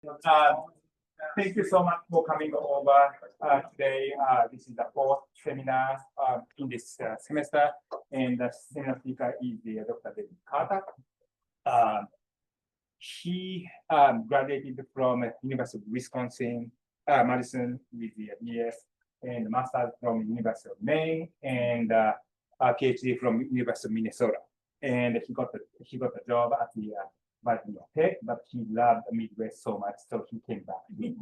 Uh, Thank you so much for coming over today. This is the fourth seminar in this semester, and the seminar speaker is Dr. David Carter. He graduated from University of Wisconsin, Madison with the BS, and master's from University of Maine, and a PhD from University of Minnesota. And he got a job at the Virginia Tech, but he loved the Midwest so much, so he came back 3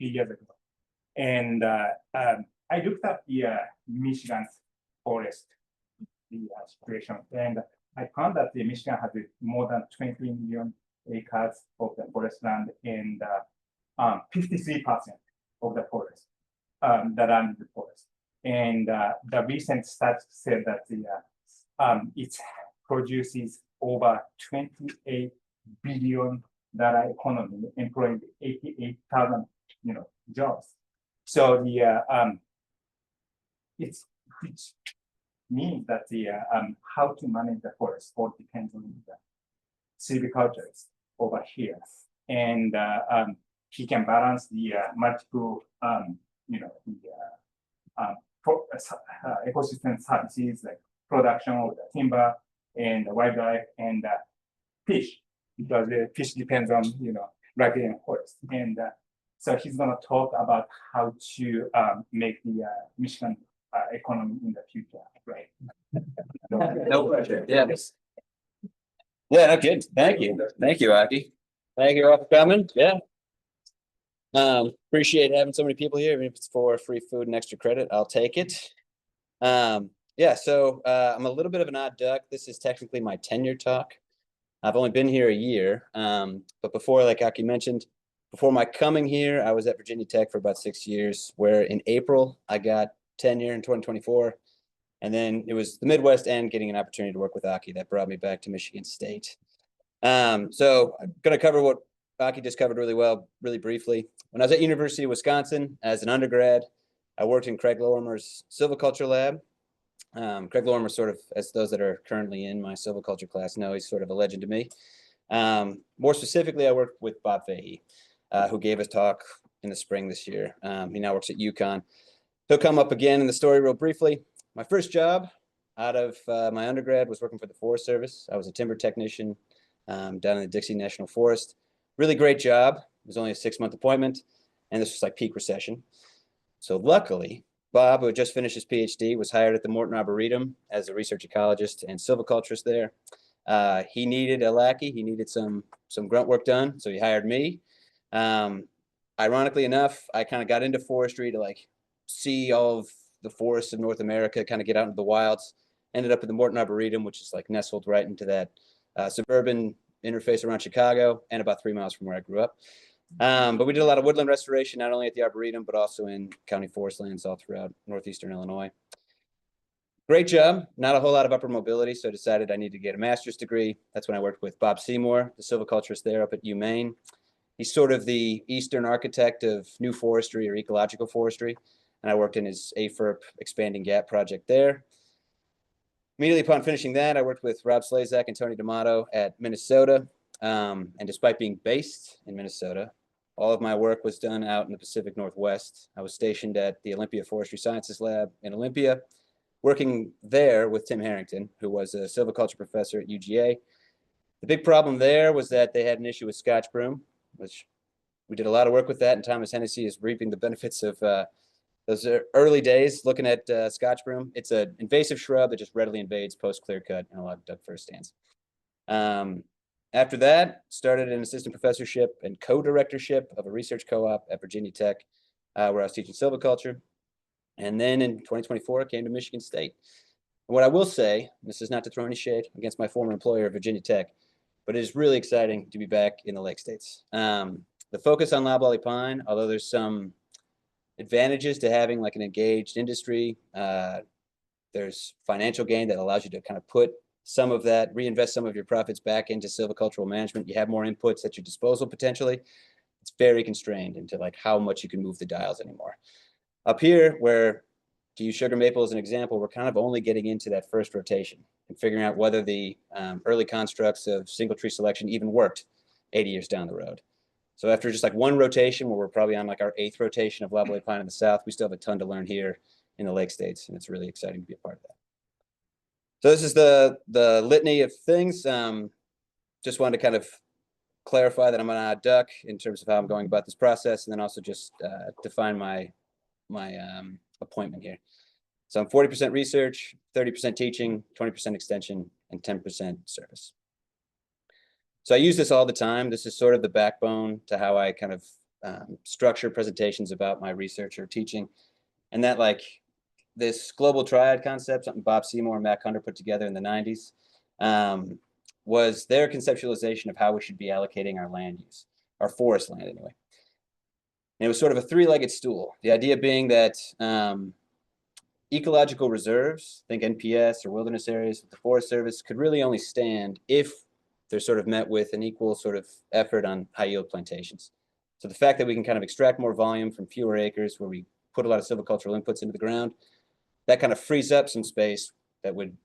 years ago. And I looked at the Michigan's forest, the situation, and I found that the Michigan has more than 20 million acres of the forest land, and 53% of the forest, the land in the forest. And the recent stats said that it produces over $28 billion economy, employing 88,000 jobs. So which means that how to manage the forest all depends on the silviculture over here, and he can balance the multiple ecosystem services like production of the timber and the wildlife and fish, because the fish depends on riparian forest. And so he's going to talk about how to make the Michigan economy in the future, right? No pressure. Yes. Yeah, no kidding. Thank you, Aki. Thank you all for coming. Yeah. Appreciate having so many people here. Even if it's for free food and extra credit, I'll take it. Yeah, so I'm a little bit of an odd duck. This is technically my tenure talk. I've only been here a year, but before, like Aki mentioned, before my coming here, I was at Virginia Tech for about 6 years, where in April, I got tenure in 2024. And then it was the Midwest and getting an opportunity to work with Aki that brought me back to Michigan State. So I'm going to cover what Aki just covered really well, really briefly. When I was at University of Wisconsin as an undergrad, I worked in Craig Lorimer's silviculture lab. Craig Lorimer, sort of, as those that are currently in my silviculture class know, he's sort of a legend to me. More specifically, I worked with Bob Fahey, who gave a talk in the spring this year. He now works at UConn. He'll come up again in the story real briefly. My first job out of my undergrad was working for the Forest Service. I was a timber technician down in the Dixie National Forest. Really great job. It was only a 6-month appointment, and this was like peak recession. So luckily, Bob, who had just finished his PhD, was hired at the Morton Arboretum as a research ecologist and silviculturist there. He needed a lackey. He needed some grunt work done, so he hired me. Ironically enough, I kind of got into forestry to like see all of the forests of North America, kind of get out into the wilds. Ended up at the Morton Arboretum, which is like nestled right into that suburban interface around Chicago and about 3 miles from where I grew up. But we did a lot of woodland restoration, not only at the Arboretum, but also in county forest lands all throughout northeastern Illinois. Great job. Not a whole lot of upper mobility, so I decided I needed to get a master's degree. That's when I worked with Bob Seymour, the silviculturist there up at UMaine. He's sort of the Eastern architect of new forestry or ecological forestry, and I worked in his AFERP Expanding Gap project there. Immediately upon finishing that, I worked with Rob Slazak and Tony D'Amato at Minnesota. And despite being based in Minnesota, all of my work was done out in the Pacific Northwest. I was stationed at the Olympia Forestry Sciences Lab in Olympia, working there with Tim Harrington, who was a silviculture professor at UGA. The big problem there was that they had an issue with Scotch broom, which we did a lot of work with that, and Thomas Hennessy is reaping the benefits of those early days looking at Scotch broom. It's an invasive shrub that just readily invades post-clear cut in a lot of duck fir stands. After that, started an assistant professorship and co-directorship of a research co-op at Virginia Tech, where I was teaching silviculture. And then in 2024, I came to Michigan State. And what I will say, this is not to throw any shade against my former employer, Virginia Tech, but it is really exciting to be back in the Lake States. The focus on loblolly pine, although there's some advantages to having like an engaged industry, there's financial gain that allows you to kind of put some of that, reinvest some of your profits back into silvicultural management. You have more inputs at your disposal potentially. It's very constrained into like how much you can move the dials anymore. Up here, where, to use sugar maple as an example, we're kind of only getting into that first rotation and figuring out whether the early constructs of single tree selection even worked 80 years down the road. So after just like one rotation, where we're probably on like our 8th rotation of loblolly pine in the south, we still have a ton to learn here in the Lake States, and it's really exciting to be a part of that. So this is the litany of things. Just wanted to kind of clarify that I'm an odd duck in terms of how I'm going about this process, and then also just define my appointment here. So I'm 40% research, 30% teaching, 20% extension, and 10% service. So I use this all the time. This is sort of the backbone to how I kind of structure presentations about my research or teaching. And that like this global triad concept, something Bob Seymour and Matt Hunter put together in the 90s, was their conceptualization of how we should be allocating our land use, our forest land anyway. And it was sort of a three-legged stool. The idea being that ecological reserves, think NPS or wilderness areas with the Forest Service, could really only stand if they're sort of met with an equal sort of effort on high yield plantations. So the fact that we can kind of extract more volume from fewer acres where we put a lot of silvicultural inputs into the ground, that kind of frees up some space that would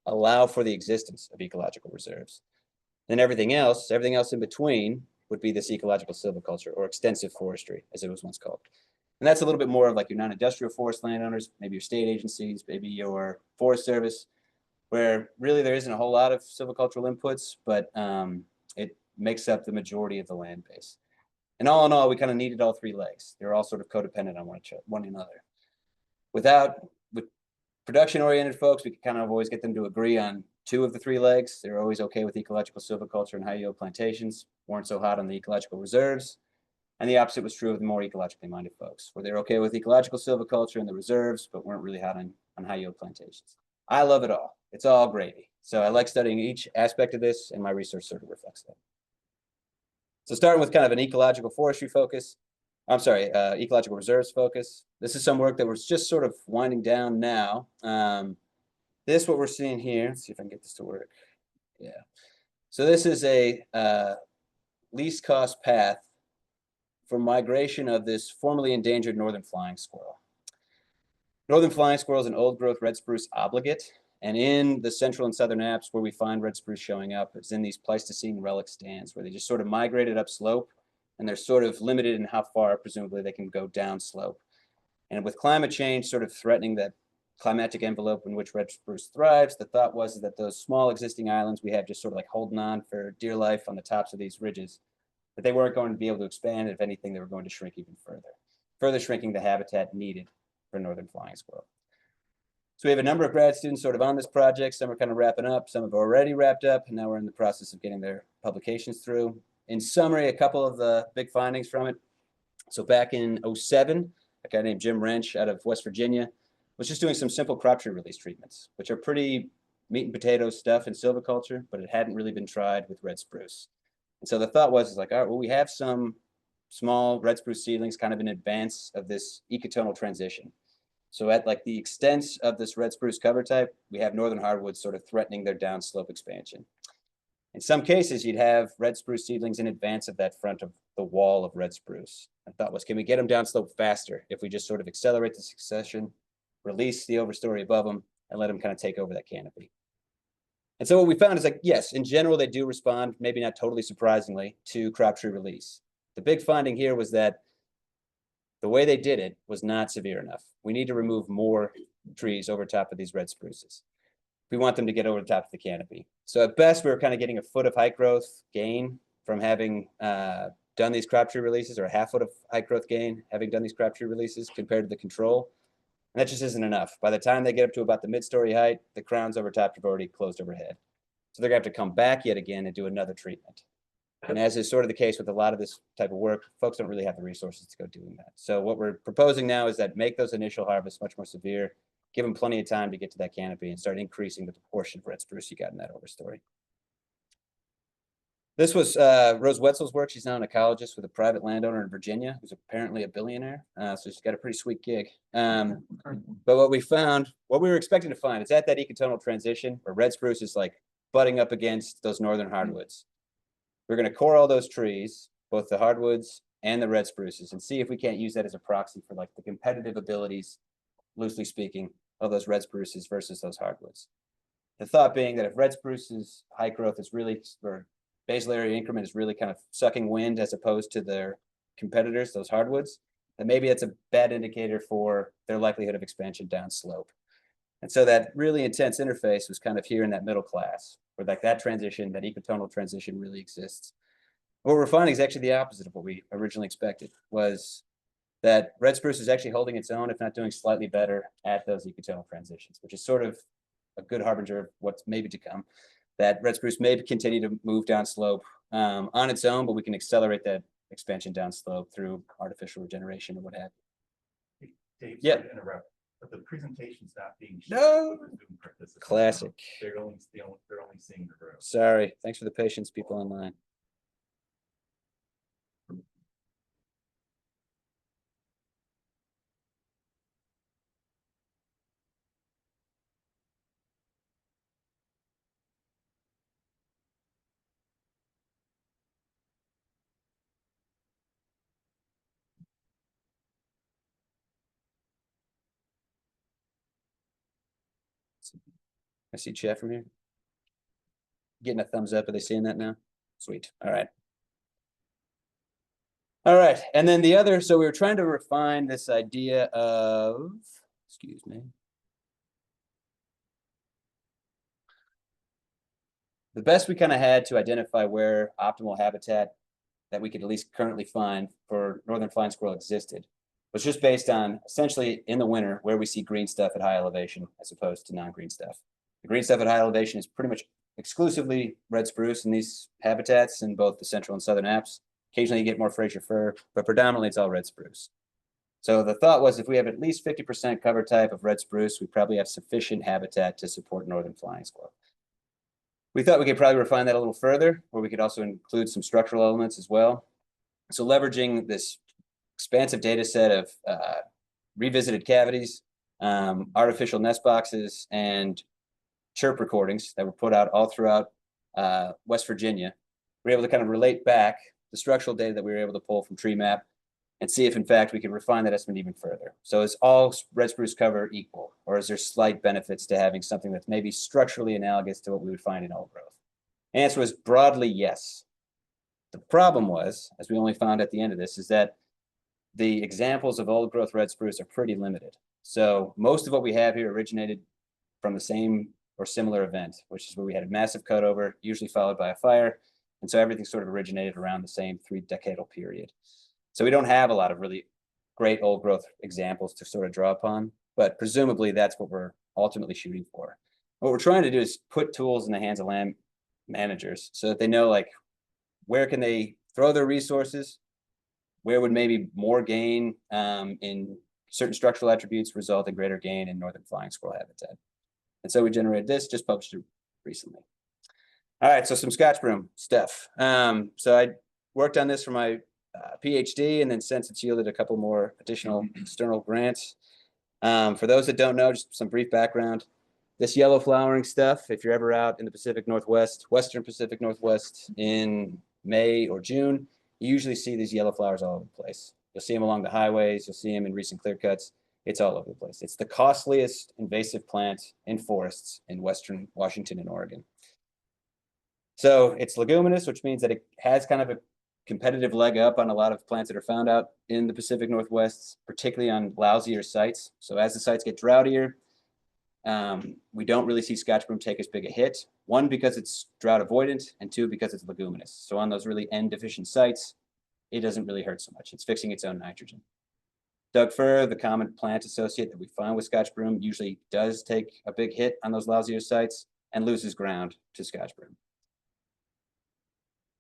allow for the existence of ecological reserves. Then everything else in between would be this ecological silviculture or extensive forestry, as it was once called. And that's a little bit more of like your non-industrial forest landowners, maybe your state agencies, maybe your Forest Service, where really there isn't a whole lot of silvicultural inputs, but it makes up the majority of the land base. And all in all, we kind of needed all three legs. They're all sort of codependent on one another. With production-oriented folks, we could kind of always get them to agree on 2 of the 3 legs. They're always okay with ecological silviculture and high-yield plantations, weren't so hot on the ecological reserves. And the opposite was true of the more ecologically minded folks, where they're okay with ecological silviculture and the reserves, but weren't really hot on high-yield plantations. I love it all. It's all gravy. So I like studying each aspect of this, and my research sort of reflects that. So starting with kind of an ecological forestry focus, ecological reserves focus. This is some work that was just sort of winding down now. What we're seeing here, let's see if I can get this to work. Yeah. So this is a least cost path for migration of this formerly endangered northern flying squirrel. Northern flying squirrel is an old growth red spruce obligate. And in the central and southern Alps where we find red spruce showing up, it's in these Pleistocene relic stands where they just sort of migrated up slope, and they're sort of limited in how far, presumably, they can go down slope. And with climate change sort of threatening that climatic envelope in which red spruce thrives, the thought was that those small existing islands we have just sort of like holding on for dear life on the tops of these ridges, that they weren't going to be able to expand. If anything, they were going to shrink even further shrinking the habitat needed for northern flying squirrel. So we have a number of grad students sort of on this project. Some are kind of wrapping up, some have already wrapped up, and now we're in the process of getting their publications through. In summary, a couple of the big findings from it. So back in 2007, a guy named Jim Wrench out of West Virginia was just doing some simple crop tree release treatments, which are pretty meat and potatoes stuff in silviculture, but it hadn't really been tried with red spruce. And so the thought was like, all right, well, we have some small red spruce seedlings kind of in advance of this ecotonal transition. So at like the extent of this red spruce cover type, we have northern hardwoods sort of threatening their downslope expansion. In some cases, you'd have red spruce seedlings in advance of that front of the wall of red spruce. The thought was, can we get them downslope faster if we just sort of accelerate the succession, release the overstory above them, and let them kind of take over that canopy? And so what we found is like, yes, in general, they do respond, maybe not totally surprisingly, to crop tree release. The big finding here was that the way they did it was not severe enough. We need to remove more trees over top of these red spruces. We want them to get over the top of the canopy. So at best, we were kind of getting a foot of height growth gain from having done these crop tree releases, or a half foot of height growth gain having done these crop tree releases compared to the control. And that just isn't enough. By the time they get up to about the mid-story height, the crowns over top have already closed overhead. So they're going to have to come back yet again and do another treatment. And as is sort of the case with a lot of this type of work, folks don't really have the resources to go doing that. So what we're proposing now is that make those initial harvests much more severe, give them plenty of time to get to that canopy, and start increasing the proportion of red spruce you got in that overstory. This was Rose Wetzel's work. She's now an ecologist with a private landowner in Virginia who's apparently a billionaire. So she's got a pretty sweet gig. But what we found, what we were expecting to find, is at that ecotonal transition where red spruce is like butting up against those northern hardwoods. We're going to core all those trees, both the hardwoods and the red spruces, and see if we can't use that as a proxy for like the competitive abilities, loosely speaking, of those red spruces versus those hardwoods. The thought being that if red spruce's height growth is really, or basal area increment is really kind of sucking wind as opposed to their competitors, those hardwoods, then maybe it's a bad indicator for their likelihood of expansion downslope. And so that really intense interface was kind of here in that middle class, where like that transition, that ecotonal transition really exists. What we're finding is actually the opposite of what we originally expected, was that red spruce is actually holding its own, if not doing slightly better at those ecotonal transitions, which is sort of a good harbinger of what's maybe to come. That red spruce may continue to move down slope on its own, but we can accelerate that expansion down slope through artificial regeneration or what have you. Dave, yeah. To interrupt, but the presentation's not being shown. No. Classic. They're only seeing the row. Sorry. Thanks for the patience, people online. I see chat from here. Getting a thumbs up. Are they seeing that now? Sweet. All right. All right. And then the other, so we were trying to refine this idea of, excuse me. The best we kind of had to identify where optimal habitat that we could at least currently find for northern flying squirrel existed was just based on essentially in the winter where we see green stuff at high elevation as opposed to non-green stuff. The green stuff at high elevation is pretty much exclusively red spruce in these habitats in both the central and southern apps. Occasionally you get more Fraser fir, but predominantly it's all red spruce. So the thought was if we have at least 50% cover type of red spruce, we probably have sufficient habitat to support northern flying squirrel. We thought we could probably refine that a little further, where we could also include some structural elements as well. So leveraging this expansive data set of revisited cavities, artificial nest boxes, and chirp recordings that were put out all throughout West Virginia, we're able to kind of relate back the structural data that we were able to pull from tree map and see if in fact we could refine that estimate even further. So is all red spruce cover equal, or is there slight benefits to having something that's maybe structurally analogous to what we would find in old growth? Answer was broadly yes. The problem was, as we only found at the end of this, is that the examples of old growth red spruce are pretty limited. So most of what we have here originated from the same or similar event, which is where we had a massive cutover, usually followed by a fire. And so everything sort of originated around the same 3-decadal period. So we don't have a lot of really great old growth examples to sort of draw upon, but presumably that's what we're ultimately shooting for. What we're trying to do is put tools in the hands of land managers so that they know like where can they throw their resources, where would maybe more gain in certain structural attributes result in greater gain in northern flying squirrel habitat. And so we generated this, just published it recently. All right, so some Scotch broom stuff. So I worked on this for my PhD, and then since it's yielded a couple more additional external grants. For those that don't know, just some brief background. This yellow flowering stuff, if you're ever out in the Pacific Northwest, Western Pacific Northwest in May or June, you usually see these yellow flowers all over the place. You'll see them along the highways, you'll see them in recent clear cuts. It's all over the place. It's the costliest invasive plant in forests in Western Washington and Oregon. So it's leguminous, which means that it has kind of a competitive leg up on a lot of plants that are found out in the Pacific Northwest, particularly on lousier sites. So as the sites get droughtier, we don't really see Scotch broom take as big a hit. One, because it's drought avoidant, and two, because it's leguminous. So on those really N deficient sites, it doesn't really hurt so much. It's fixing its own nitrogen. Doug fir, the common plant associate that we find with Scotch broom, usually does take a big hit on those lousier sites and loses ground to Scotch broom.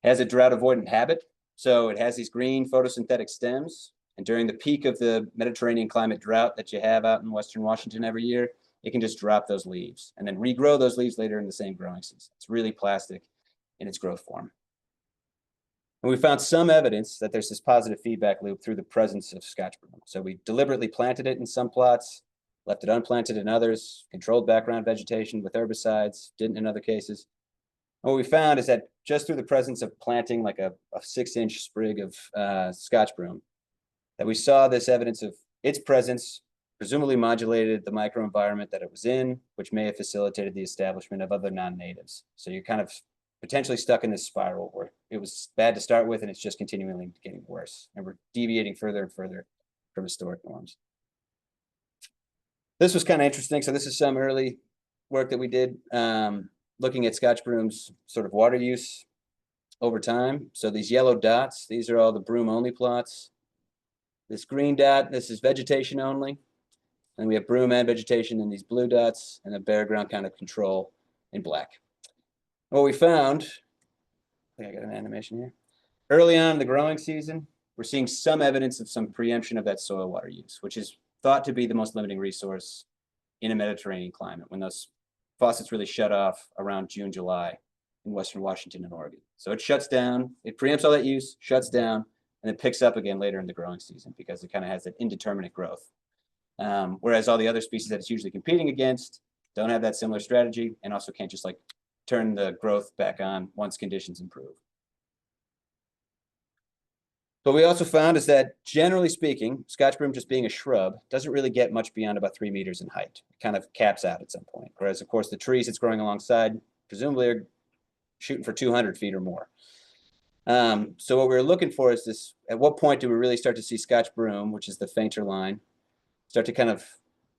Has a drought avoidant habit. So it has these green photosynthetic stems. And during the peak of the Mediterranean climate drought that you have out in Western Washington every year, it can just drop those leaves and then regrow those leaves later in the same growing season. It's really plastic in its growth form. And we found some evidence that there's this positive feedback loop through the presence of Scotch broom. So we deliberately planted it in some plots, left it unplanted in others, controlled background vegetation with herbicides, didn't in other cases. And what we found is that just through the presence of planting like a 6-inch sprig of Scotch broom, that we saw this evidence of its presence presumably modulated the microenvironment that it was in, which may have facilitated the establishment of other non-natives. So you're kind of potentially stuck in this spiral where it was bad to start with and it's just continually getting worse. And we're deviating further and further from historic norms. This was kind of interesting. So this is some early work that we did looking at Scotch broom's sort of water use over time. So these yellow dots, these are all the broom only plots. This green dot, this is vegetation only. And we have broom and vegetation in these blue dots and a bare ground kind of control in black. What we found, I think I got an animation here. Early on in the growing season, we're seeing some evidence of some preemption of that soil water use, which is thought to be the most limiting resource in a Mediterranean climate when those faucets really shut off around June, July in Western Washington and Oregon. So it shuts down, it preempts all that use, shuts down, and it picks up again later in the growing season because it kind of has that indeterminate growth. Whereas all the other species that it's usually competing against don't have that similar strategy and also can't just like turn the growth back on once conditions improve. What we also found is that generally speaking, Scotch broom just being a shrub doesn't really get much beyond about 3 meters in height. It kind of caps out at some point. Whereas of course the trees it's growing alongside presumably are shooting for 200 feet or more. So what we were looking for is this, at what point do we really start to see Scotch broom, which is the fainter line, start to kind of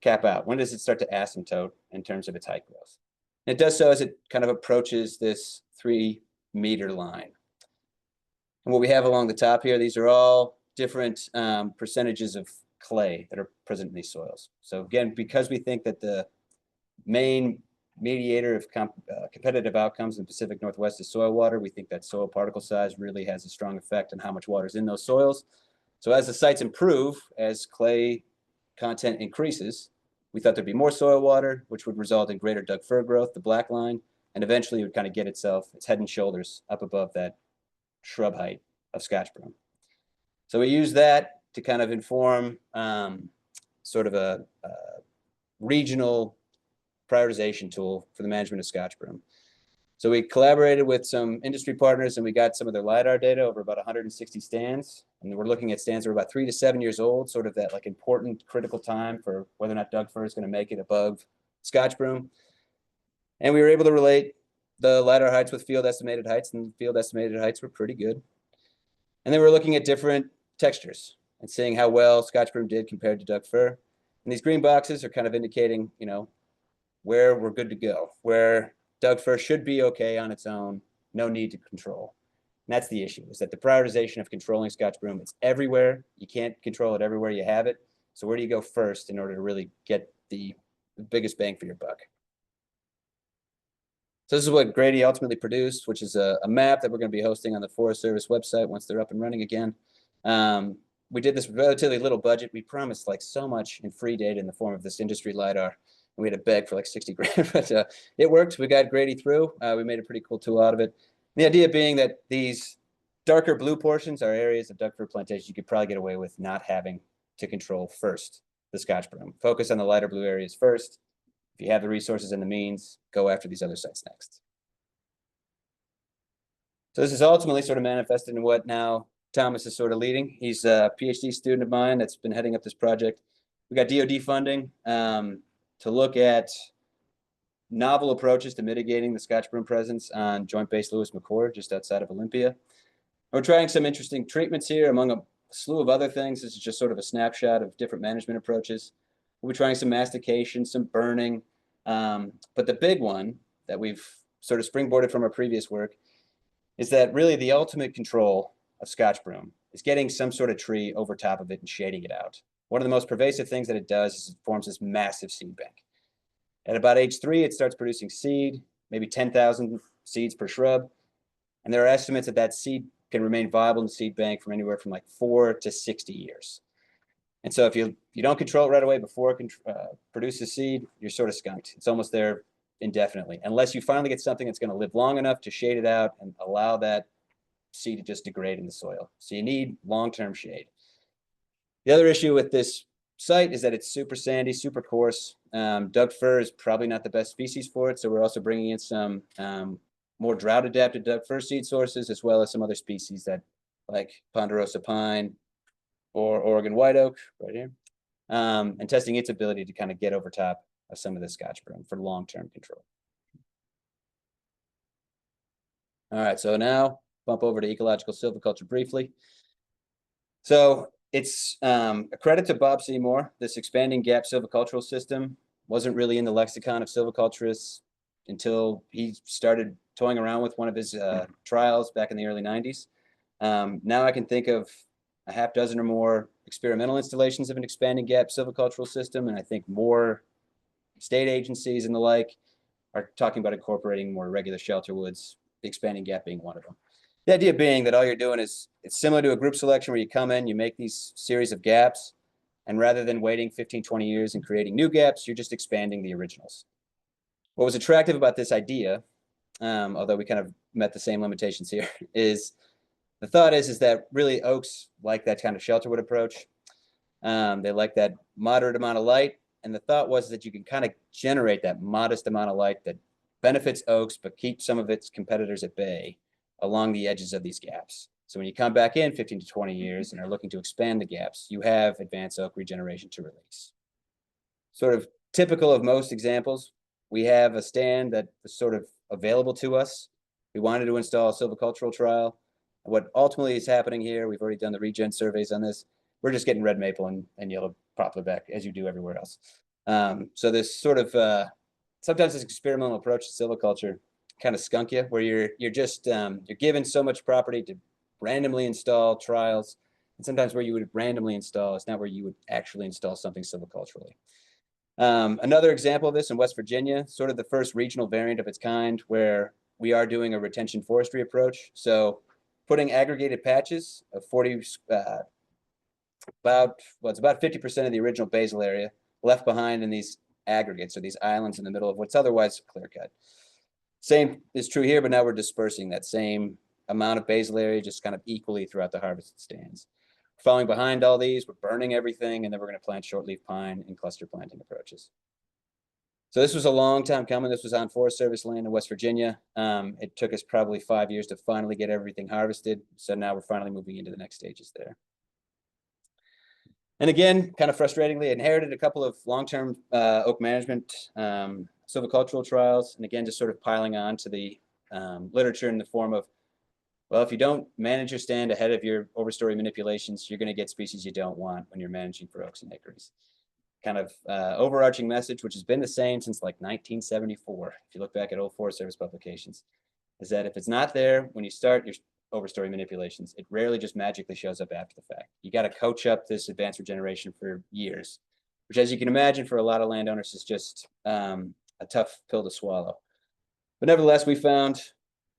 cap out? When does it start to asymptote in terms of its height growth? And it does so as it kind of approaches this 3 meter line. And what we have along the top here, these are all different percentages of clay that are present in these soils. So again, because we think that the main mediator of competitive outcomes in the Pacific Northwest is soil water, we think that soil particle size really has a strong effect on how much water is in those soils. So as the sites improve, as clay content increases, we thought there'd be more soil water, which would result in greater Doug fir growth, the black line, and eventually it would kind of get itself, its head and shoulders up above that shrub height of Scotch broom. So we use that to kind of inform sort of a regional prioritization tool for the management of Scotch broom. So we collaborated with some industry partners and we got some of their LiDAR data over about 160 stands. And we're looking at stands that are about 3 to 7 years old, sort of that like important critical time for whether or not Doug fir is going to make it above Scotch broom. And we were able to relate the LiDAR heights with field estimated heights, and field estimated heights were pretty good. And then we're looking at different textures and seeing how well Scotch broom did compared to Doug fir. And these green boxes are kind of indicating, you know, where we're good to go, where Doug fir should be okay on its own, no need to control. And that's the issue, is that the prioritization of controlling Scotch broom, it's everywhere. You can't control it everywhere you have it. So where do you go first in order to really get the biggest bang for your buck? So this is what Grady ultimately produced, which is a map that we're going to be hosting on the Forest Service website once they're up and running again. We did this with relatively little budget. We promised like so much in free data in the form of this industry LiDAR. And we had to beg for like 60 grand, but it worked. We got Grady through. We made a pretty cool tool out of it. The idea being that these darker blue portions are areas of Doug fir plantation you could probably get away with not having to control first the Scotch broom. Focus on the lighter blue areas first. If you have the resources and the means, go after these other sites next. So this is ultimately sort of manifested in what now Thomas is sort of leading. He's a PhD student of mine that's been heading up this project. We got DoD funding to look at novel approaches to mitigating the Scotch broom presence on Joint Base Lewis McChord, just outside of Olympia. We're trying some interesting treatments here among a slew of other things. This is just sort of a snapshot of different management approaches. We'll be trying some mastication, some burning, but the big one that we've sort of springboarded from our previous work is that really the ultimate control of Scotch broom is getting some sort of tree over top of it and shading it out. One of the most pervasive things that it does is it forms this massive seed bank. At about age 3, it starts producing seed, maybe 10,000 seeds per shrub. And there are estimates that that seed can remain viable in the seed bank from anywhere from like 4 to 60 years. And so if you don't control it right away before it can produce seed, you're sort of skunked. It's almost there indefinitely, unless you finally get something that's going to live long enough to shade it out and allow that seed to just degrade in the soil. So you need long-term shade. The other issue with this site is that it's super sandy, super coarse. Doug fir is probably not the best species for it, so we're also bringing in some more drought-adapted Doug fir seed sources, as well as some other species that like ponderosa pine or Oregon white oak right here, and testing its ability to kind of get over top of some of the Scotch broom for long-term control. All right, so now bump over to ecological silviculture briefly. So it's a credit to Bob Seymour. This expanding gap silvicultural system wasn't really in the lexicon of silviculturists until he started toying around with one of his trials back in the early 90s. Now I can think of a half dozen or more experimental installations of an expanding gap silvicultural system, and I think more state agencies and the like are talking about incorporating more regular shelter woods, the expanding gap being one of them. The idea being that all you're doing is, it's similar to a group selection where you come in, you make these series of gaps, and rather than waiting 15, 20 years and creating new gaps, you're just expanding the originals. What was attractive about this idea, although we kind of met the same limitations here, is the thought is that really oaks like that kind of shelterwood approach. They like that moderate amount of light. And the thought was that you can kind of generate that modest amount of light that benefits oaks, but keep some of its competitors at bay along the edges of these gaps. So when you come back in 15 to 20 years and are looking to expand the gaps, you have advanced oak regeneration to release. Sort of typical of most examples, we have a stand that was sort of available to us. We wanted to install a silvicultural trial. What ultimately is happening here, we've already done the regen surveys on this. We're just getting red maple and yellow poplar back as you do everywhere else. So this sort of, sometimes this experimental approach to silviculture kind of skunk you, where you're just, you're given so much property to randomly install trials. And sometimes where you would randomly install is not where you would actually install something silviculturally. Another example of this in West Virginia, sort of the first regional variant of its kind, where we are doing a retention forestry approach. So putting aggregated patches of 40, about 50% of the original basal area left behind in these aggregates, or these islands in the middle of what's otherwise clear cut. Same is true here, but now we're dispersing that same amount of basal area just kind of equally throughout the harvested stands. Falling behind all these, we're burning everything, and then we're going to plant shortleaf pine and cluster planting approaches. So this was a long time coming. This was on Forest Service land in West Virginia. It took us probably 5 years to finally get everything harvested. So now we're finally moving into the next stages there. And again, kind of frustratingly, inherited a couple of long-term oak management silvicultural trials. And again, just sort of piling on to the literature in the form of, well, if you don't manage your stand ahead of your overstory manipulations, you're going to get species you don't want when you're managing for oaks and hickories. Kind of overarching message, which has been the same since like 1974. If you look back at old Forest Service publications, is that if it's not there when you start your overstory manipulations, it rarely just magically shows up after the fact. You got to coach up this advanced regeneration for years, which, as you can imagine, for a lot of landowners is just a tough pill to swallow. But nevertheless, we found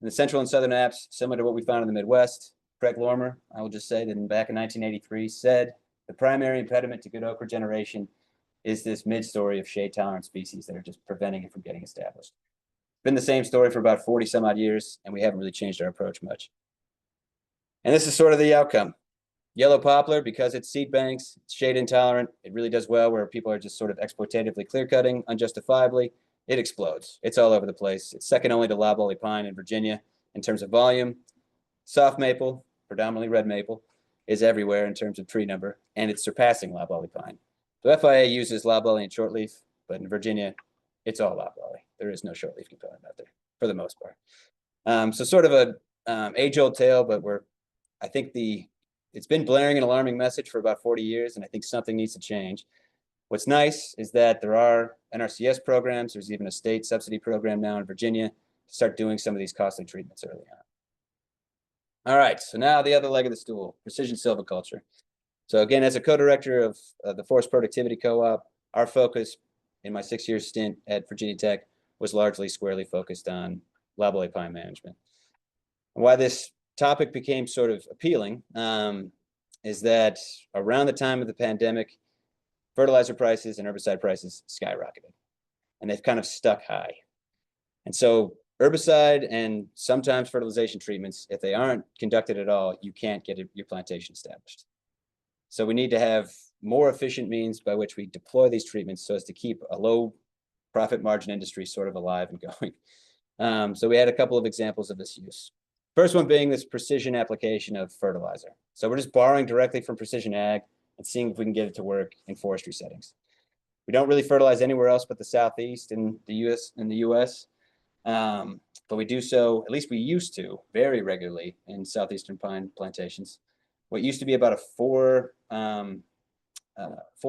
in the central and southern apps, similar to what we found in the Midwest, Craig Lormer, I will just say that back in 1983, said the primary impediment to good oak regeneration is this mid-story of shade-tolerant species that are just preventing it from getting established. It's been the same story for about 40 some odd years, and we haven't really changed our approach much. And this is sort of the outcome. Yellow poplar, because it's seed banks, it's shade intolerant, it really does well where people are just sort of exploitatively clear cutting unjustifiably. It explodes. It's all over the place. It's second only to loblolly pine in Virginia in terms of volume. Soft maple, predominantly red maple, is everywhere in terms of tree number, and it's surpassing loblolly pine. So FIA uses loblolly and shortleaf, but in Virginia, it's all loblolly. There is no shortleaf component out there for the most part. So sort of a age-old tale, but I think it's been blaring an alarming message for about 40 years, and I think something needs to change. What's nice is that there are NRCS programs. There's even a state subsidy program now in Virginia to start doing some of these costly treatments early on. All right, so now the other leg of the stool, precision silviculture. So again, as a co-director of the Forest Productivity Co-op, our focus in my 6-year stint at Virginia Tech was largely squarely focused on loblolly pine management. And why this topic became sort of appealing is that around the time of the pandemic, fertilizer prices and herbicide prices skyrocketed, and they've kind of stuck high. And so herbicide and sometimes fertilization treatments, if they aren't conducted at all, you can't get your plantation established. So we need to have more efficient means by which we deploy these treatments so as to keep a low profit margin industry sort of alive and going. So we had a couple of examples of this use. First one being this precision application of fertilizer. So we're just borrowing directly from precision ag and seeing if we can get it to work in forestry settings. We don't really fertilize anywhere else but the Southeast in the US. but we do so, at least we used to, very regularly in southeastern pine plantations. What used to be about a four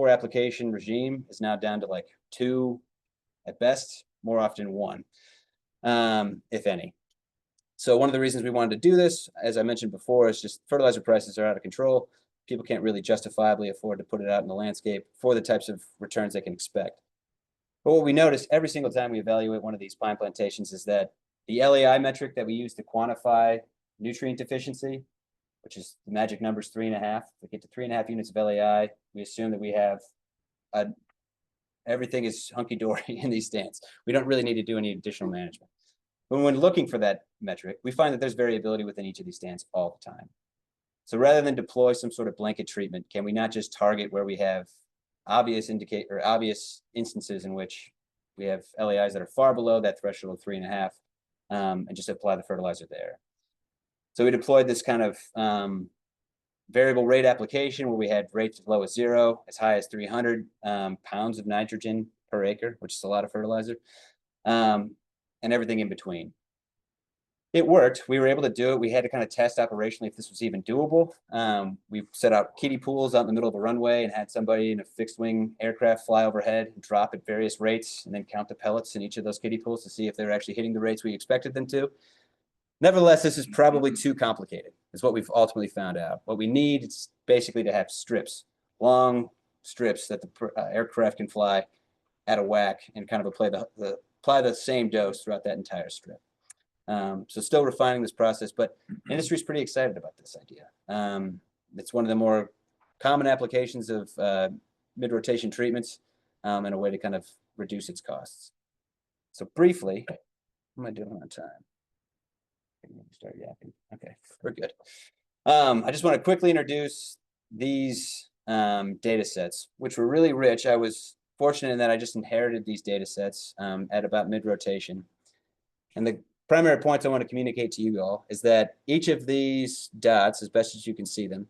application regime is now down to like 2 at best, more often 1, if any. So one of the reasons we wanted to do this, as I mentioned before, is just fertilizer prices are out of control. People can't really justifiably afford to put it out in the landscape for the types of returns they can expect. But what we notice every single time we evaluate one of these pine plantations is that the LAI metric that we use to quantify nutrient deficiency, which is the magic number is 3.5. If we get to 3.5 units of LAI, we assume that we have everything is hunky-dory in these stands. We don't really need to do any additional management. But when looking for that metric, we find that there's variability within each of these stands all the time. So rather than deploy some sort of blanket treatment, can we not just target where we have obvious instances in which we have LAIs that are far below that threshold of 3.5, and just apply the fertilizer there? So we deployed this kind of variable rate application where we had rates as low as 0, as high as 300 pounds of nitrogen per acre, which is a lot of fertilizer, and everything in between. It worked. We were able to do it. We had to kind of test operationally if this was even doable. We set out kiddie pools out in the middle of a runway and had somebody in a fixed wing aircraft fly overhead and drop at various rates and then count the pellets in each of those kiddie pools to see if they're actually hitting the rates we expected them to. Nevertheless, this is probably too complicated, is what we've ultimately found out. What we need is basically to have strips, long strips that the aircraft can fly at a whack and kind of apply the same dose throughout that entire strip. So still refining this process, but industry is pretty excited about this idea. It's one of the more common applications of mid-rotation treatments and a way to kind of reduce its costs. So briefly, what am I doing on time? Start yapping. Okay, we're good. I just want to quickly introduce these data sets, which were really rich. I was fortunate in that I just inherited these data sets at about mid-rotation. And the primary points I want to communicate to you all is that each of these dots, as best as you can see them,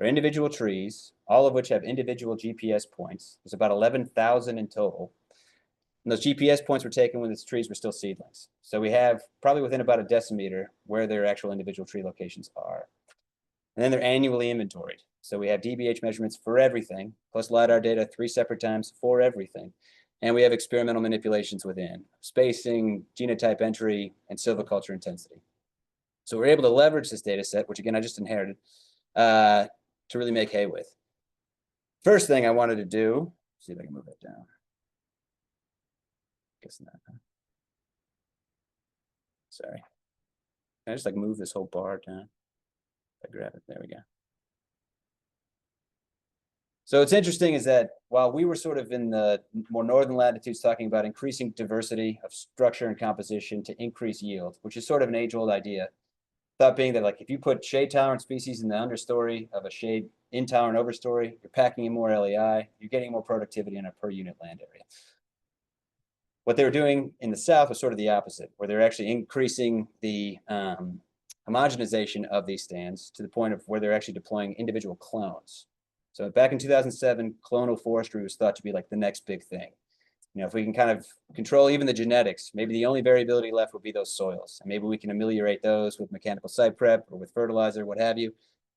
are individual trees, all of which have individual GPS points. There's about 11,000 in total. And those GPS points were taken when the trees were still seedlings. So we have probably within about a decimeter where their actual individual tree locations are. And then they're annually inventoried. So we have DBH measurements for everything, plus LiDAR data 3 separate times for everything. And we have experimental manipulations within spacing, genotype entry, and silviculture intensity. So we're able to leverage this data set, which again, I just inherited, to really make hay with. First thing I wanted to do, see if I can move that down. Guess not. Sorry. Can I just like move this whole bar down? If I grab it, there we go. So what's interesting is that while we were sort of in the more northern latitudes talking about increasing diversity of structure and composition to increase yield, which is sort of an age-old idea, thought being that like if you put shade-tolerant species in the understory of a shade-intolerant overstory, you're packing in more LEI, you're getting more productivity in a per unit land area. What they were doing in the south was sort of the opposite, where they're actually increasing the homogenization of these stands to the point of where they're actually deploying individual clones. So back in 2007, clonal forestry was thought to be like the next big thing. You know, if we can kind of control even the genetics, maybe the only variability left would be those soils. And maybe we can ameliorate those with mechanical site prep or with fertilizer, what have you.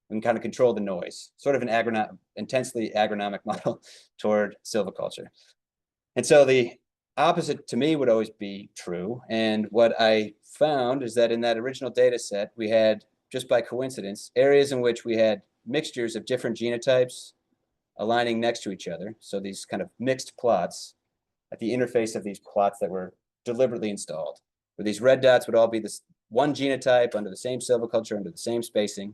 We can kind of control the noise, sort of an intensely agronomic model toward silviculture. And so the opposite to me would always be true. And what I found is that in that original data set, we had, just by coincidence, areas in which we had mixtures of different genotypes aligning next to each other. So these kind of mixed plots at the interface of these plots that were deliberately installed, where these red dots would all be this one genotype under the same silviculture, under the same spacing,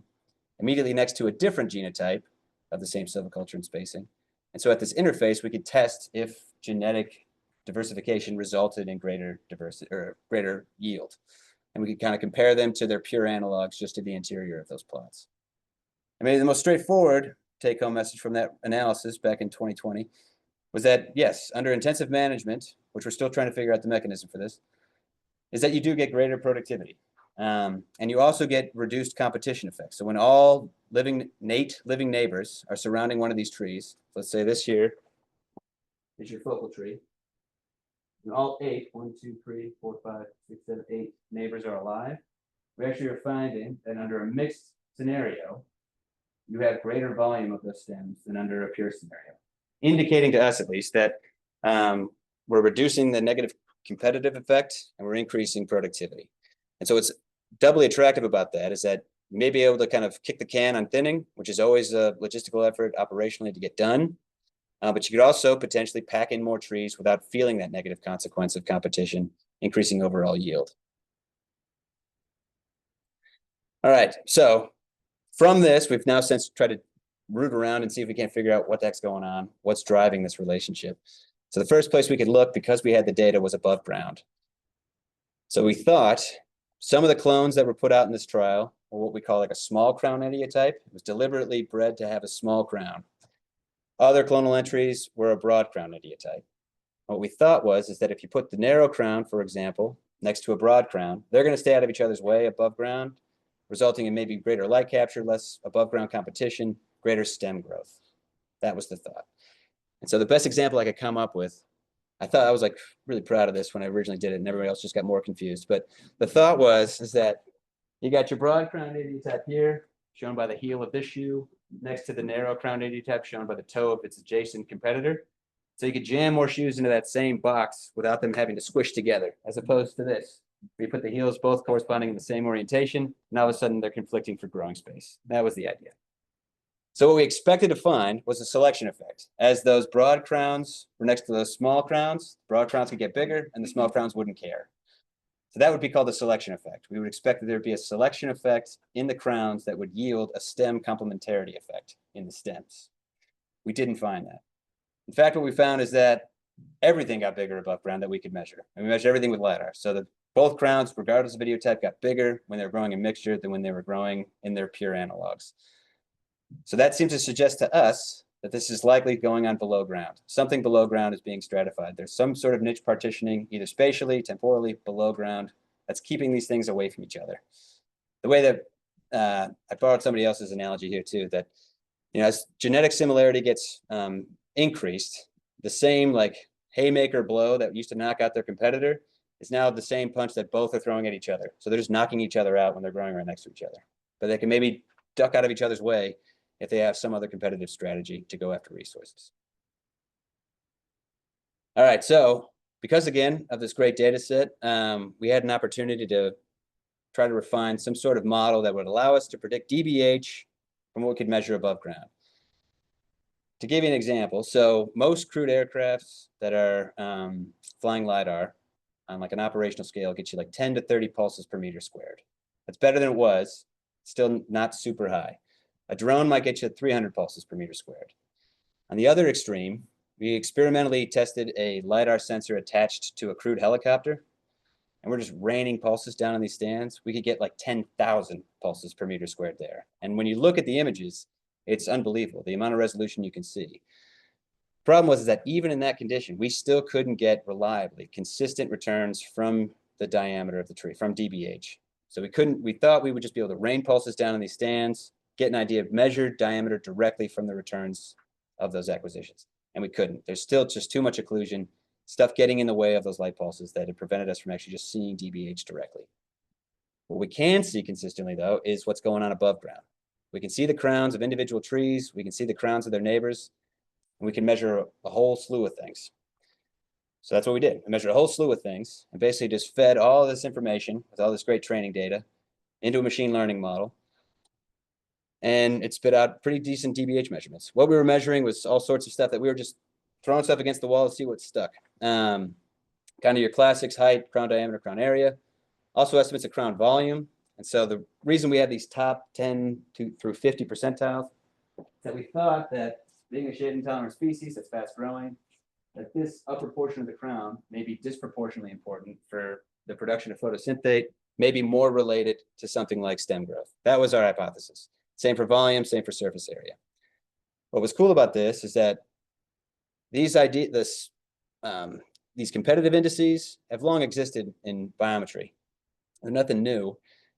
immediately next to a different genotype of the same silviculture and spacing. And so at this interface, we could test if genetic diversification resulted in greater diversity or greater yield. And we could kind of compare them to their pure analogs just to the interior of those plots. I mean, the most straightforward take-home message from that analysis back in 2020 was that, yes, under intensive management, which we're still trying to figure out the mechanism for this, is that you do get greater productivity. And you also get reduced competition effects. So when all living neighbors are surrounding one of these trees, let's say this here is your focal tree. and all 8, 1, 2, 3, 4, 5, 6, 7, 8 neighbors are alive, we actually are finding that under a mixed scenario, you have greater volume of those stems than under a pure scenario, indicating to us at least that we're reducing the negative competitive effect and we're increasing productivity. And so what's doubly attractive about that is that you may be able to kind of kick the can on thinning, which is always a logistical effort operationally to get done. But you could also potentially pack in more trees without feeling that negative consequence of competition, increasing overall yield. All right, so from this, we've now since tried to root around and see if we can't figure out what the heck's going on, what's driving this relationship. So the first place we could look, because we had the data, was above ground. So we thought some of the clones that were put out in this trial were what we call like a small crown etiotype. It was deliberately bred to have a small crown. Other clonal entries were a broad crown etiotype. What we thought is that if you put the narrow crown, for example, next to a broad crown, they're going to stay out of each other's way above ground, resulting in maybe greater light capture, less above ground competition, greater stem growth. That was the thought. And so the best example I could come up with, I thought I was like really proud of this when I originally did it, and everybody else just got more confused. But the thought is that you got your broad crown etiotype here, shown by the heel of this shoe, next to the narrow crown etiotype, shown by the toe of its adjacent competitor. So you could jam more shoes into that same box without them having to squish together, as opposed to this, where you put the heels both corresponding in the same orientation, and all of a sudden they're conflicting for growing space. That was the idea. So what we expected to find was a selection effect. As those broad crowns were next to those small crowns, broad crowns could get bigger and the small crowns wouldn't care. So that would be called the selection effect. We would expect that there would be a selection effect in the crowns that would yield a stem complementarity effect in the stems. We didn't find that. In fact, what we found is that everything got bigger above ground that we could measure. And we measured everything with LiDAR. So that both crowns, regardless of video type, got bigger when they were growing in mixture than when they were growing in their pure analogs. So that seems to suggest to us that this is likely going on below ground. Something below ground is being stratified. There's some sort of niche partitioning, either spatially, temporally, below ground, that's keeping these things away from each other. The way that I borrowed somebody else's analogy here too, that as genetic similarity gets increased, the same like haymaker blow that used to knock out their competitor is now the same punch that both are throwing at each other. So they're just knocking each other out when they're growing right next to each other. But they can maybe duck out of each other's way if they have some other competitive strategy to go after resources. All right, so because again of this great data set, we had an opportunity to try to refine some sort of model that would allow us to predict DBH from what we could measure above ground. To give you an example, so most crewed aircrafts that are flying LiDAR on like an operational scale get you like 10 to 30 pulses per meter squared. That's better than it was, still not super high. A drone might get you 300 pulses per meter squared. On the other extreme, we experimentally tested a LiDAR sensor attached to a crewed helicopter, and we're just raining pulses down on these stands. We could get like 10,000 pulses per meter squared there. And when you look at the images, it's unbelievable, the amount of resolution you can see. The problem was that even in that condition, we still couldn't get reliably consistent returns from the diameter of the tree, from DBH. So we thought we would just be able to rain pulses down on these stands, get an idea of measured diameter directly from the returns of those acquisitions. And we couldn't. There's still just too much occlusion, stuff getting in the way of those light pulses that had prevented us from actually just seeing DBH directly. What we can see consistently, though, is what's going on above ground. We can see the crowns of individual trees. We can see the crowns of their neighbors. And we can measure a whole slew of things. So that's what we did. We measured a whole slew of things and basically just fed all of this information with all this great training data into a machine learning model. And it spit out pretty decent DBH measurements. What we were measuring was all sorts of stuff that we were just throwing stuff against the wall to see what stuck. Kind of your classics: height, crown diameter, crown area. Also estimates of crown volume. And so the reason we had these top 10 through 50 percentiles is that we thought that being a shade intolerant species that's fast growing, that this upper portion of the crown may be disproportionately important for the production of photosynthate, may be more related to something like stem growth. That was our hypothesis. Same for volume, same for surface area. What was cool about this is that these competitive indices have long existed in biometry. They're nothing new,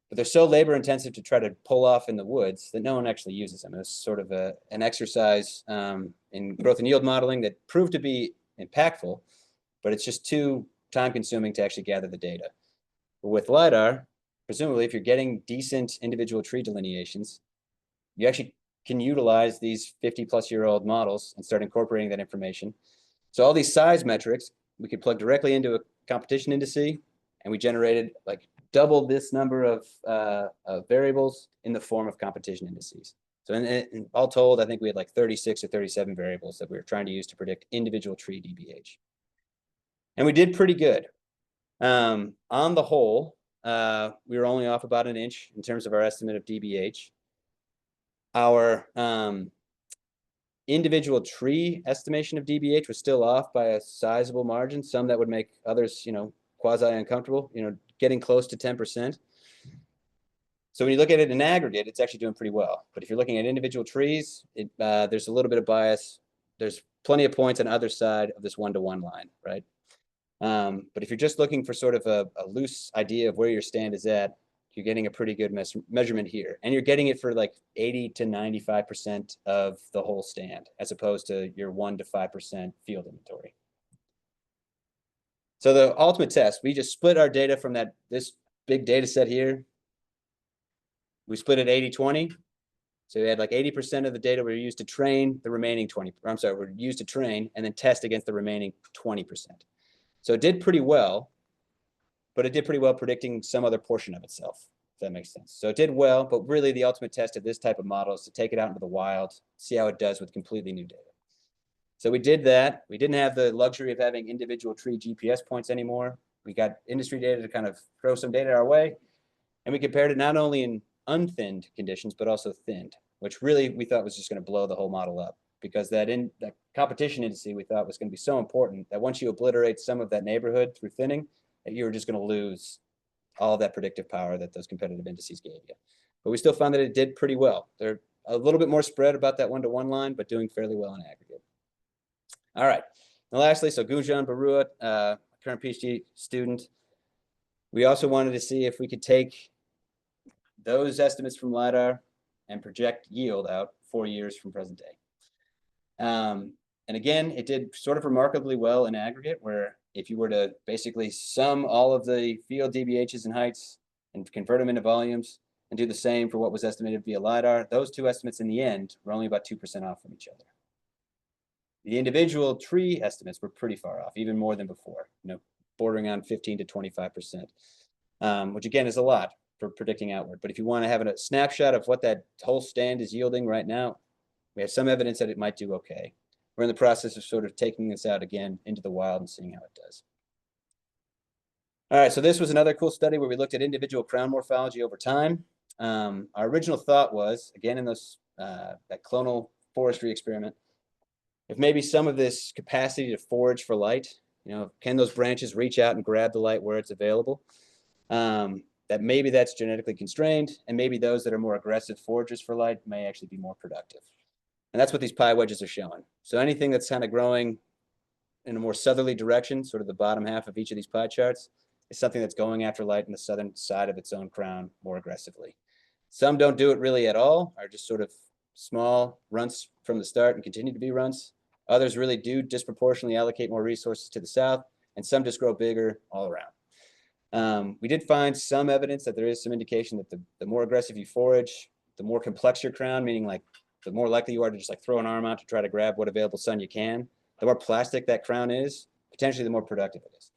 but they're so labor intensive to try to pull off in the woods that no one actually uses them. It's sort of an exercise in growth and yield modeling that proved to be impactful, but it's just too time consuming to actually gather the data. But with LiDAR, presumably if you're getting decent individual tree delineations, you actually can utilize these 50-plus-year-old models and start incorporating that information. So all these size metrics, we could plug directly into a competition indice, and we generated like double this number of variables in the form of competition indices. So in all told, I think we had like 36 or 37 variables that we were trying to use to predict individual tree DBH. And we did pretty good. On the whole, we were only off about an inch in terms of our estimate of DBH. Our individual tree estimation of DBH was still off by a sizable margin, some that would make others, quasi uncomfortable, getting close to 10%. So when you look at it in aggregate, it's actually doing pretty well. But if you're looking at individual trees, there's a little bit of bias. There's plenty of points on either side of this 1-to-1 line, right? But if you're just looking for sort of a loose idea of where your stand is at, you're getting a pretty good measurement here. And you're getting it for like 80 to 95% of the whole stand, as opposed to your 1 to 5% field inventory. So the ultimate test, we just split our data from this big data set here. We split it 80-20. So we had like 80% of the data were used to train the remaining 20, were used to train and then test against the remaining 20%. So it did pretty well, but it did pretty well predicting some other portion of itself, if that makes sense. So it did well, but really the ultimate test of this type of model is to take it out into the wild, see how it does with completely new data. So we did that. We didn't have the luxury of having individual tree GPS points anymore. We got industry data to kind of throw some data our way, and we compared it not only in unthinned conditions, but also thinned, which really we thought was just going to blow the whole model up, because that competition indice we thought was going to be so important that once you obliterate some of that neighborhood through thinning, that you were just going to lose all of that predictive power that those competitive indices gave you. But we still found that it did pretty well. They're a little bit more spread about that 1-to-1 line, but doing fairly well in aggregate. All right. And lastly, so Gunjan Barua, current PhD student, we also wanted to see if we could take those estimates from LiDAR and project yield out 4 years from present day. And again, it did sort of remarkably well in aggregate, where if you were to basically sum all of the field DBHs and heights and convert them into volumes and do the same for what was estimated via LiDAR, those two estimates in the end were only about 2% off from each other. The individual tree estimates were pretty far off, even more than before, bordering on 15 to 25%, which again is a lot for predicting outward. But if you want to have a snapshot of what that whole stand is yielding right now, we have some evidence that it might do okay. We're in the process of sort of taking this out again into the wild and seeing how it does. All right, so this was another cool study where we looked at individual crown morphology over time. Our original thought was, again, in that clonal forestry experiment, if maybe some of this capacity to forage for light, can those branches reach out and grab the light where it's available? That maybe that's genetically constrained, and maybe those that are more aggressive foragers for light may actually be more productive. And that's what these pie wedges are showing. So anything that's kind of growing in a more southerly direction, sort of the bottom half of each of these pie charts, is something that's going after light in the southern side of its own crown more aggressively. Some don't do it really at all, are just sort of small runts from the start and continue to be runts. Others really do disproportionately allocate more resources to the south, and some just grow bigger all around. We did find some evidence that there is some indication that the more aggressive you forage, the more complex your crown, meaning like the more likely you are to just like throw an arm out to try to grab what available sun you can. The more plastic that crown is, potentially the more productive it is.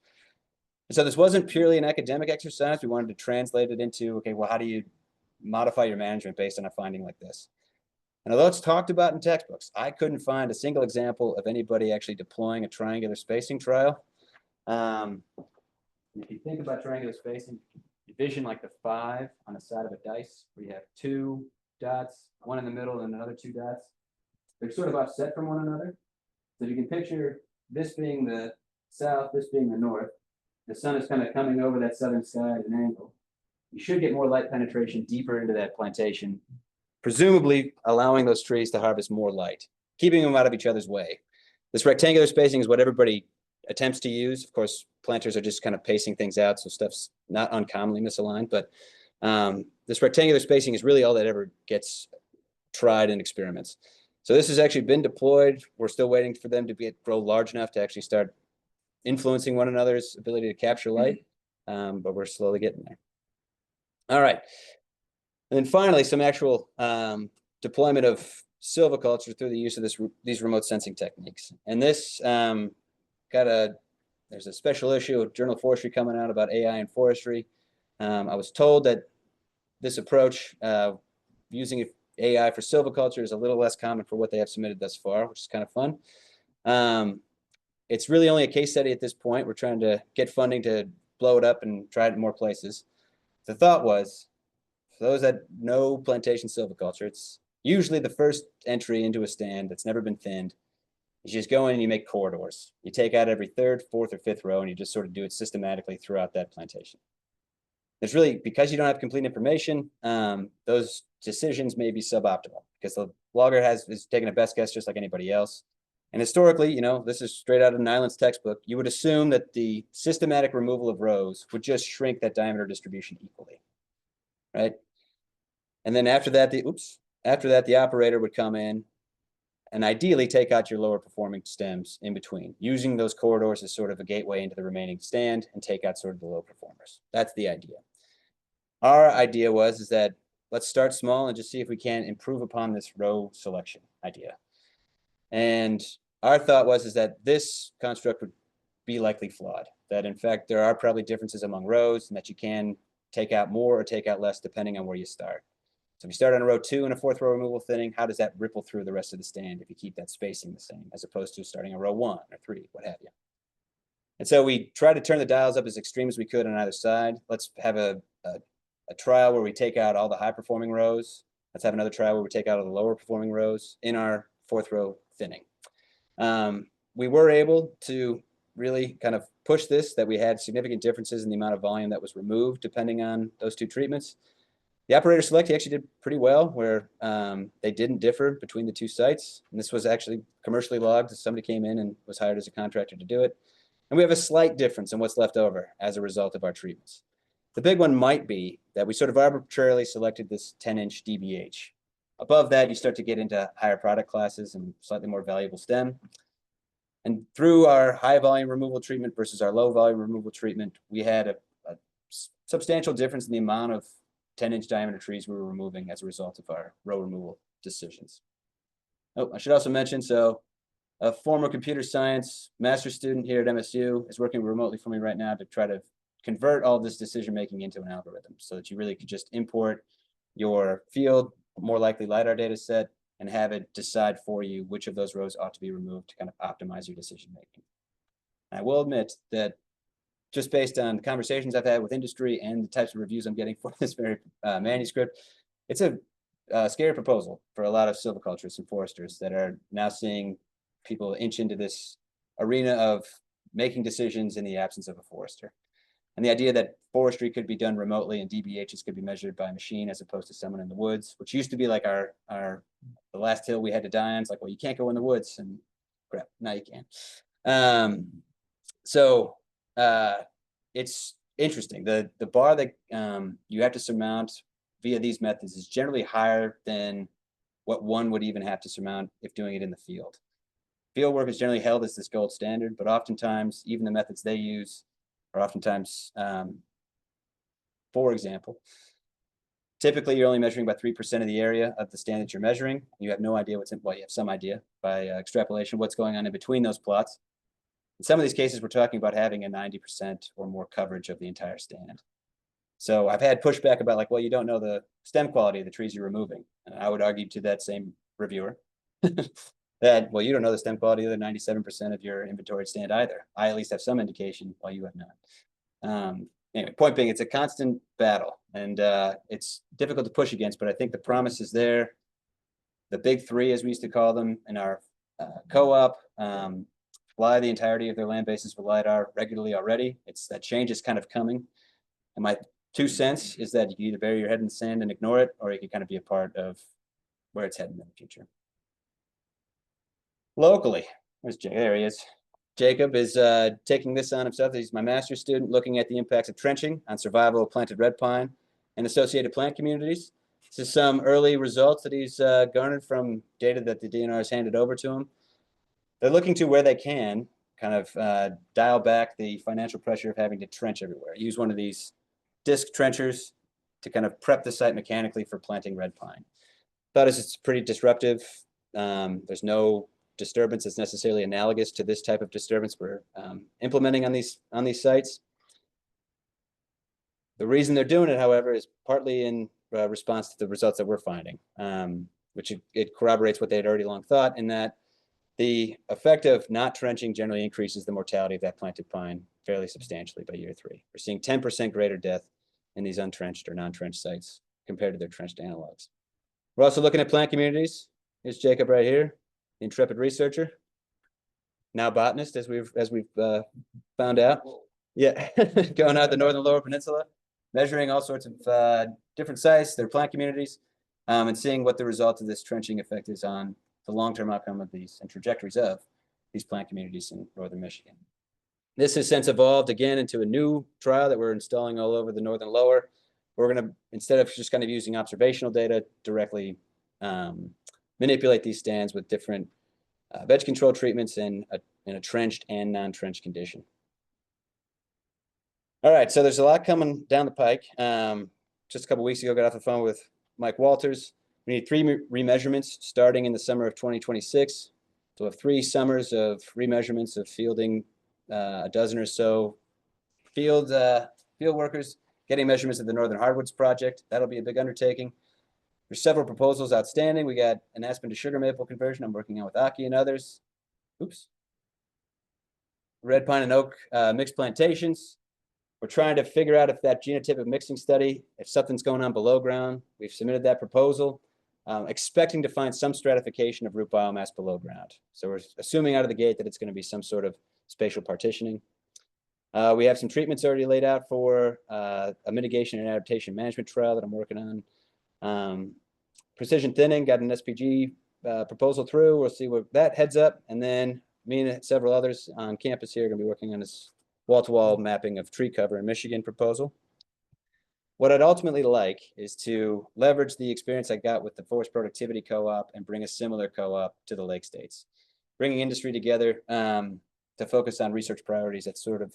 And so this wasn't purely an academic exercise. We wanted to translate it into, okay, well, how do you modify your management based on a finding like this? And although it's talked about in textbooks, I couldn't find a single example of anybody actually deploying a triangular spacing trial. If you think about triangular spacing, you vision like the 5 on the side of a dice, where you have 2 dots, 1 in the middle and another 2 dots. They're sort of offset from one another. So you can picture this being the south, this being the north. The sun is kind of coming over that southern sky at an angle. You should get more light penetration deeper into that plantation, presumably allowing those trees to harvest more light, keeping them out of each other's way. This rectangular spacing is what everybody attempts to use. Of course, planters are just kind of pacing things out, so stuff's not uncommonly misaligned, but this rectangular spacing is really all that ever gets tried in experiments. So this has actually been deployed. We're still waiting for them to grow large enough to actually start influencing one another's ability to capture light, but we're slowly getting there. All right. And then finally, some actual deployment of silviculture through the use of these remote sensing techniques. And this there's a special issue of Journal of Forestry coming out about AI in forestry. I was told that this approach, using AI for silviculture, is a little less common for what they have submitted thus far, which is kind of fun. It's really only a case study at this point. We're trying to get funding to blow it up and try it in more places. The thought was, for those that know plantation silviculture, it's usually the first entry into a stand that's never been thinned. You just go in and you make corridors. You take out every third, fourth, or fifth row, and you just sort of do it systematically throughout that plantation. There's really, because you don't have complete information, those decisions may be suboptimal because the logger is taking a best guess just like anybody else. And historically, you know, this is straight out of Nyland's textbook, you would assume that the systematic removal of rows would just shrink that diameter distribution equally, right? And then after that, the operator would come in and ideally take out your lower performing stems in between, using those corridors as sort of a gateway into the remaining stand and take out sort of the low performers. That's the idea. Our idea is that let's start small and just see if we can improve upon this row selection idea. And our thought is that this construct would be likely flawed, that in fact there are probably differences among rows and that you can take out more or take out less depending on where you start. So if you start on a row 2 and a fourth row removal thinning, how does that ripple through the rest of the stand if you keep that spacing the same, as opposed to starting a row 1 or 3, what have you? And so we try to turn the dials up as extreme as we could on either side. Let's have a trial where we take out all the high performing rows. Let's have another trial where we take out all the lower performing rows in our fourth row thinning. We were able to really kind of push this, that we had significant differences in the amount of volume that was removed depending on those two treatments. The operator select actually did pretty well, where they didn't differ between the two sites. And this was actually commercially logged. Somebody came in and was hired as a contractor to do it. And we have a slight difference in what's left over as a result of our treatments. The big one might be that we sort of arbitrarily selected this 10-inch DBH. Above that, you start to get into higher product classes and slightly more valuable stem. And through our high volume removal treatment versus our low volume removal treatment, we had a substantial difference in the amount of 10-inch diameter trees we were removing as a result of our row removal decisions. Oh, I should also mention, so a former computer science master's student here at MSU is working remotely for me right now to try to convert all this decision-making into an algorithm so that you really could just import your field, more likely LiDAR data set, and have it decide for you which of those rows ought to be removed to kind of optimize your decision-making. I will admit that just based on the conversations I've had with industry and the types of reviews I'm getting for this very manuscript, it's a scary proposal for a lot of silviculturists and foresters that are now seeing people inch into this arena of making decisions in the absence of a forester. And the idea that forestry could be done remotely and DBHs could be measured by a machine as opposed to someone in the woods, which used to be like the last hill we had to die on. It's like, well, you can't go in the woods, and crap, now you can. It's interesting. The bar that you have to surmount via these methods is generally higher than what one would even have to surmount if doing it in the field. Field work is generally held as this gold standard, but oftentimes even the methods they use are oftentimes, for example, typically you're only measuring about 3% of the area of the stand that you're measuring. You have no idea well, you have some idea by extrapolation what's going on in between those plots. In some of these cases, we're talking about having a 90% or more coverage of the entire stand. So I've had pushback about like, well, you don't know the stem quality of the trees you're removing. And I would argue to that same reviewer that, well, you don't know the stem quality of the 97% of your inventoried stand either. I at least have some indication while you have not. Anyway, point being, it's a constant battle, and it's difficult to push against, but I think the promise is there. The big three, as we used to call them in our co-op, fly the entirety of their land bases with LiDAR regularly already. It's that change is kind of coming. And my 2 cents is that you can either bury your head in the sand and ignore it, or you can kind of be a part of where it's heading in the future. Locally, where's Jay? There he is. Jacob is taking this on himself. He's my master's student looking at the impacts of trenching on survival of planted red pine and associated plant communities. This is some early results that he's garnered from data that the DNR has handed over to him. They're looking to where they can kind of dial back the financial pressure of having to trench everywhere. Use one of these disc trenchers to kind of prep the site mechanically for planting red pine. Thought it's pretty disruptive. There's no disturbance that's necessarily analogous to this type of disturbance we're implementing on these sites. The reason they're doing it, however, is partly in response to the results that we're finding, which it corroborates what they had already long thought, in that the effect of not trenching generally increases the mortality of that planted pine fairly substantially by year 3. We're seeing 10% greater death in these untrenched or non-trenched sites compared to their trenched analogs. We're also looking at plant communities. Here's Jacob right here, the intrepid researcher, now botanist, as we've found out. Yeah, going out the northern lower peninsula, measuring all sorts of different sites, their plant communities, and seeing what the result of this trenching effect is on the long-term outcome of these and trajectories of these plant communities in northern Michigan. This has since evolved again into a new trial that we're installing all over the northern lower. We're going to, instead of just kind of using observational data, directly manipulate these stands with different veg control treatments in a trenched and non-trenched condition. All right, so there's a lot coming down the pike. Just a couple weeks ago, got off the phone with Mike Walters. We need 3 remeasurements starting in the summer of 2026. So we'll have 3 summers of remeasurements of fielding a dozen or so field workers getting measurements of the Northern Hardwoods project. That'll be a big undertaking. There's several proposals outstanding. We got an aspen to sugar maple conversion I'm working on with Aki and others. Oops. Red pine and oak mixed plantations. We're trying to figure out if that genotypic mixing study, if something's going on below ground. We've submitted that proposal, expecting to find some stratification of root biomass below ground. So we're assuming out of the gate that it's going to be some sort of spatial partitioning. We have some treatments already laid out for a mitigation and adaptation management trial that I'm working on. Precision thinning, got an SPG proposal through. We'll see where that heads up. And then me and several others on campus here are going to be working on this wall-to-wall mapping of tree cover in Michigan proposal. What I'd ultimately like is to leverage the experience I got with the Forest Productivity Co-op and bring a similar co-op to the Lake States, bringing industry together to focus on research priorities that sort of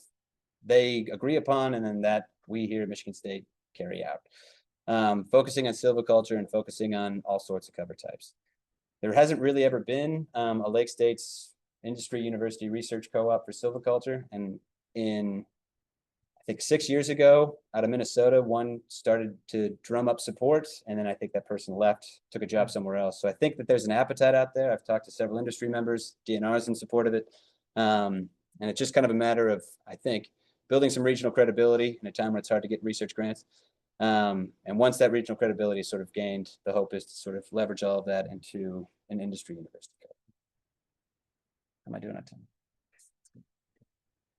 they agree upon and then that we here at Michigan State carry out. Focusing on silviculture and focusing on all sorts of cover types. There hasn't really ever been a Lake States industry university research co-op for silviculture, and in I think 6 years ago out of Minnesota, one started to drum up support, and then I think that person left, took a job somewhere else. So I think that there's an appetite out there. I've talked to several industry members, DNR is in support of it, and it's just kind of a matter of, I think, building some regional credibility in a time when it's hard to get research grants. And once that regional credibility is sort of gained, the hope is to sort of leverage all of that into an industry university. How am I doing on time?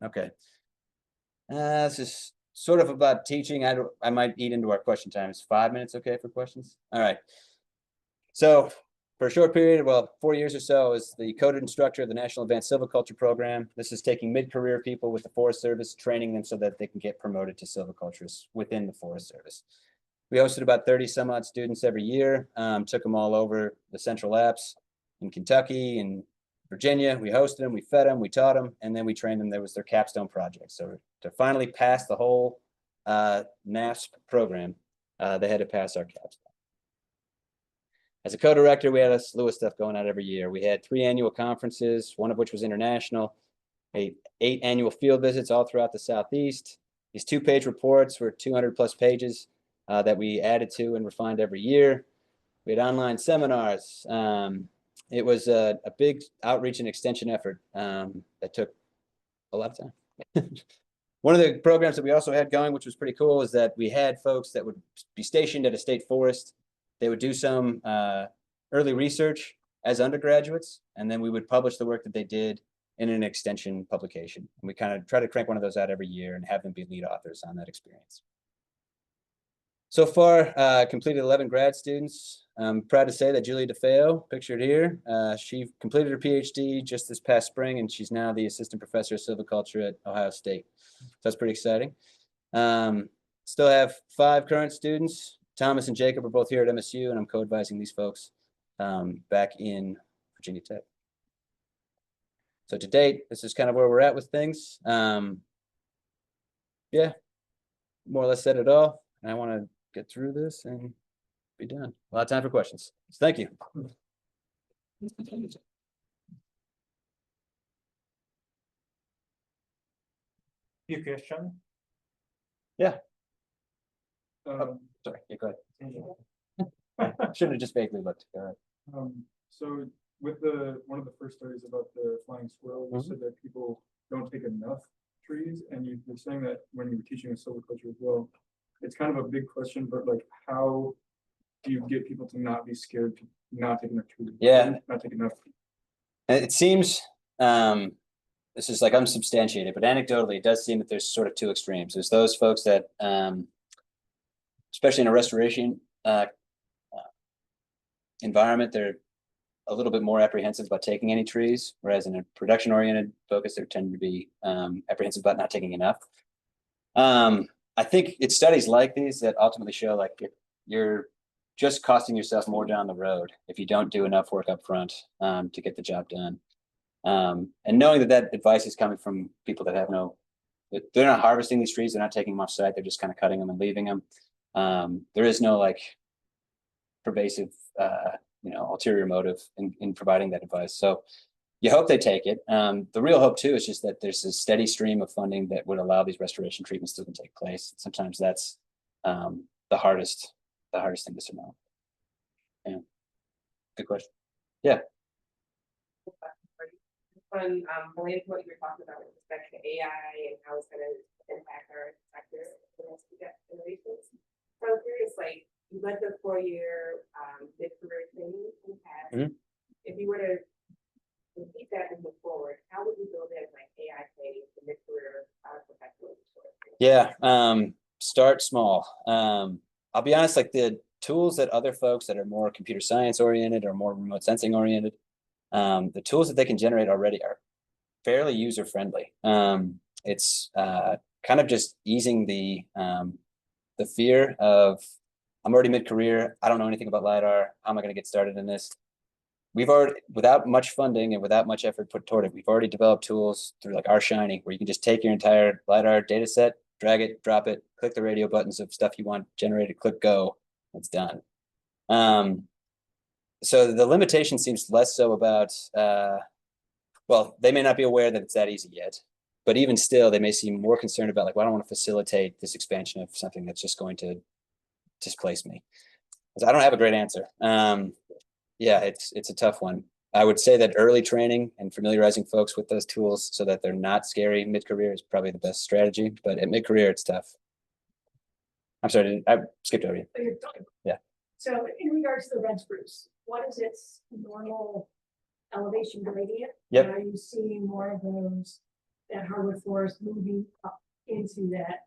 Okay. This is sort of about teaching. I might eat into our question time. Is 5 minutes okay for questions? All right. So for a short period, well, 4 years or so, as the coded instructor of the National Advanced Silviculture Program. This is taking mid-career people with the Forest Service, training them so that they can get promoted to silviculturists within the Forest Service. We hosted about 30 some odd students every year, took them all over the Central Apps in Kentucky and Virginia. We hosted them, we fed them, we taught them, and then we trained them. That was their capstone project. So to finally pass the whole NASP program, they had to pass our capstone. As a co-director, we had a slew of stuff going on every year. We had 3 annual conferences, one of which was international, 8 annual field visits all throughout the Southeast. These 2-page reports were 200 plus pages that we added to and refined every year. We had online seminars. It was a big outreach and extension effort that took a lot of time. One of the programs that we also had going, which was pretty cool, is that we had folks that would be stationed at a state forest. They would do some early research as undergraduates, and then we would publish the work that they did in an extension publication. And we kind of try to crank one of those out every year and have them be lead authors on that experience. So far, completed 11 grad students. I'm proud to say that Julie DeFeo, pictured here, she completed her PhD just this past spring, and she's now the assistant professor of silviculture at Ohio State. So that's pretty exciting. Still have 5 current students. Thomas and Jacob are both here at MSU, and I'm co-advising these folks back in Virginia Tech. So to date, this is kind of where we're at with things. Yeah, more or less said it all. And I want to get through this and be done. A lot of time for questions. So thank you. Few question. Yeah. Um, Sorry, yeah, go ahead. Should have just vaguely looked. Go ahead. So with one of the first studies about the flying squirrel, you said that people don't take enough trees, and you're saying that when you were teaching in silviculture as well, it's kind of a big question, but like, how do you get people to not be scared to not take enough trees? Yeah. Not take enough. And it seems, this is like unsubstantiated, but anecdotally, it does seem that there's sort of two extremes. There's those folks that, especially in a restoration environment, they're a little bit more apprehensive about taking any trees, whereas in a production-oriented focus, they tend to be apprehensive about not taking enough. I think it's studies like these that ultimately show like you're just costing yourself more down the road if you don't do enough work up front to get the job done. And knowing that advice is coming from people that have they're not harvesting these trees, they're not taking them off site, they're just kind of cutting them and leaving them. There is no like pervasive ulterior motive in providing that advice. So you hope they take it. The real hope too is just that there's a steady stream of funding that would allow these restoration treatments to take place. Sometimes that's the hardest thing to surmount. Yeah. Good question. Yeah. Related to what you were talking about with respect to AI and how it's going to impact our sector for the next generations. So I'm curious, like, you went the 4-year mid-career training in the past. If you were to repeat that and move forward, how would you build in like AI training for mid-career professionals? Yeah, start small. I'll be honest, like the tools that other folks that are more computer science oriented or more remote sensing oriented, the tools that they can generate already are fairly user friendly. It's kind of just easing the fear of, I'm already mid-career, I don't know anything about LiDAR, how am I going to get started in this? We've already, without much funding and without much effort put toward it, we've already developed tools through like our Shiny, where you can just take your entire LiDAR data set, drag it, drop it, click the radio buttons of stuff you want generated, click go, it's done. So the limitation seems less so about, well, they may not be aware that it's that easy yet, but even still, they may seem more concerned about like, well, I don't want to facilitate this expansion of something that's just going to displace me. I don't have a great answer. Yeah, it's a tough one. I would say that early training and familiarizing folks with those tools so that they're not scary mid-career is probably the best strategy, but at mid-career, it's tough. I'm sorry, I skipped over you. Yeah. So in regards to the red spruce, what is its normal elevation gradient? Yep. And are you seeing more of those, that hardwood forest moving up into that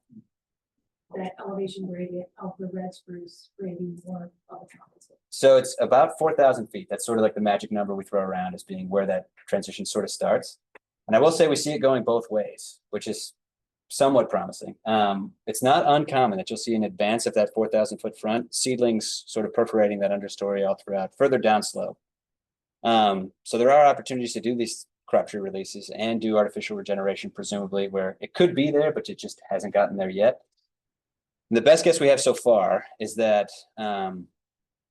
elevation gradient of the red spruce, creating more of a compensation? So it's about 4,000 feet. That's sort of like the magic number we throw around as being where that transition sort of starts. And I will say we see it going both ways, which is somewhat promising. It's not uncommon that you'll see in advance of that 4,000 foot front, seedlings sort of perforating that understory all throughout, further down slope. So there are opportunities to do these crop tree releases and do artificial regeneration, presumably, where it could be there, but it just hasn't gotten there yet. And the best guess we have so far is that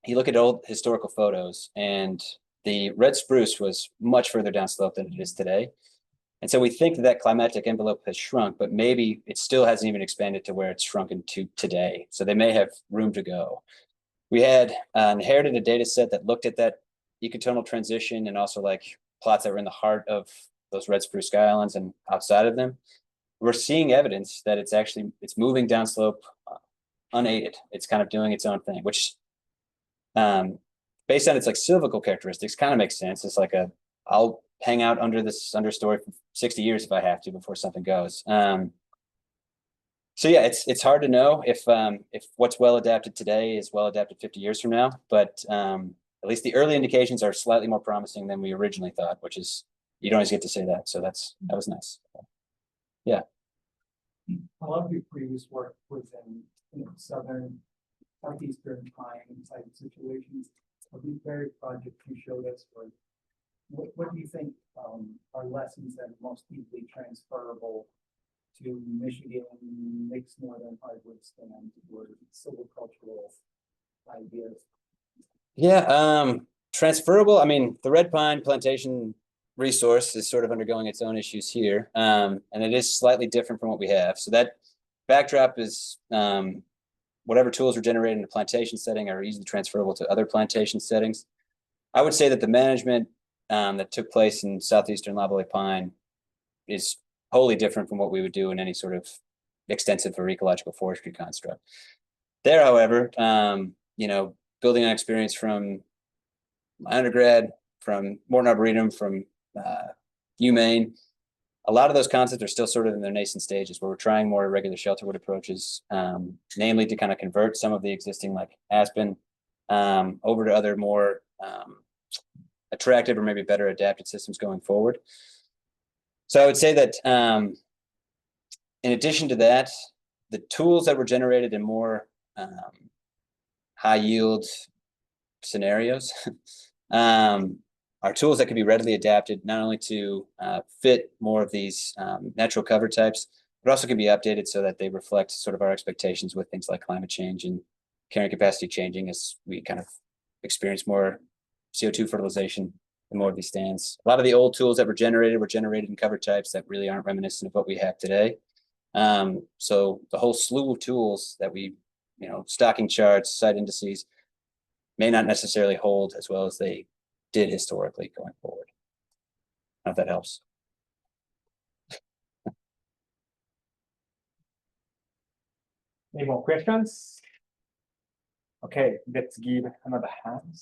you look at old historical photos and the red spruce was much further down slope than it is today. And so we think that climatic envelope has shrunk, but maybe it still hasn't even expanded to where it's shrunken to today. So they may have room to go. We had inherited a data set that looked at that ecotonal transition and also like plots that were in the heart of those red spruce sky islands and outside of them. We're seeing evidence that it's moving down slope unaided. It's kind of doing its own thing, which based on its like silvical characteristics kind of makes sense. It's like I'll hang out under this understory for 60 years if I have to before something goes. So yeah, it's hard to know if what's well adapted today is well adapted 50 years from now, but at least the early indications are slightly more promising than we originally thought, which is, you don't always get to say that. So that was nice. Yeah. A lot of your previous work was in southern, southeastern pine type situations. Of these very projects you showed us were what do you think, are lessons that are most deeply transferable to Michigan mixed northern hardwood stand or silvicultural ideas? Yeah, transferable. I mean, the red pine plantation resource is sort of undergoing its own issues here, and it is slightly different from what we have. So that backdrop is whatever tools were generated in a plantation setting are easily transferable to other plantation settings. I would say that the management that took place in southeastern loblolly pine is wholly different from what we would do in any sort of extensive or ecological forestry construct. There, however, you know, building on experience from my undergrad, from Morton Arboretum, from UMaine, a lot of those concepts are still sort of in their nascent stages where we're trying more regular shelterwood approaches, namely to kind of convert some of the existing like aspen over to other more attractive or maybe better adapted systems going forward. So I would say that in addition to that, the tools that were generated in more high yield scenarios are tools that can be readily adapted not only to fit more of these natural cover types, but also can be updated so that they reflect sort of our expectations with things like climate change and carrying capacity changing as we kind of experience more CO2 fertilization in more of these stands. A lot of the old tools that were generated in cover types that really aren't reminiscent of what we have today. So the whole slew of tools that we, you know, stocking charts, site indices, may not necessarily hold as well as they did historically going forward. I don't know if that helps. Any more questions? Okay, let's give another hand.